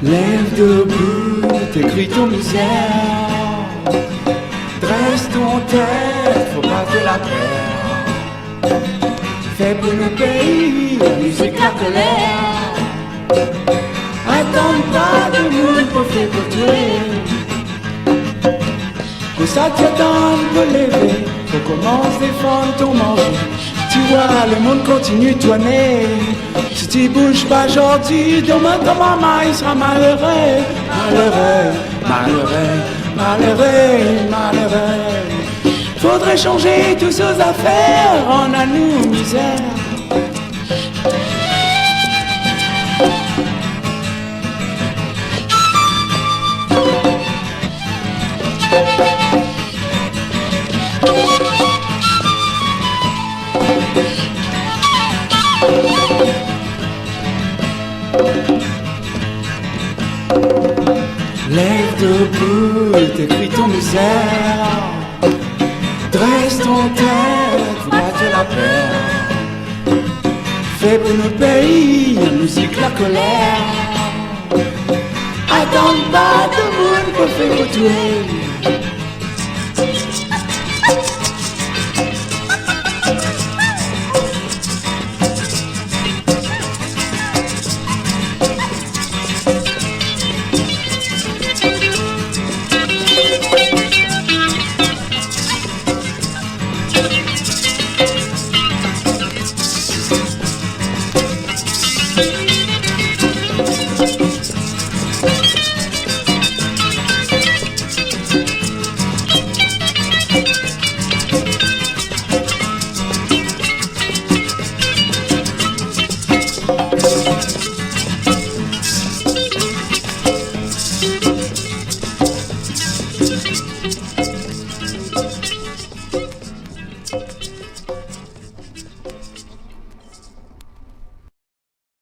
Lève debout, t'écris ton misère. Dresse ton tête, faut pas te la perdre. Fais pour le pays, la musique, la colère. Attends pas de monde pour faire pour toi. Pour ça t'attends pour lever, faut commencer à défendre ton manger. Tu vois, le monde continue de tourner. Si tu bouges pas aujourd'hui, demain ton maman il sera malheureux. Malheureux, malheureux, malheureux, malheureux. Faudrait changer toutes ces affaires, on a nous misère. Lève debout, t'écris ton misère. Dresse ton tête, faut pas te la perdre. Fais pour nos pays, la musique, la colère. Attends pas de monde pour faire retourner.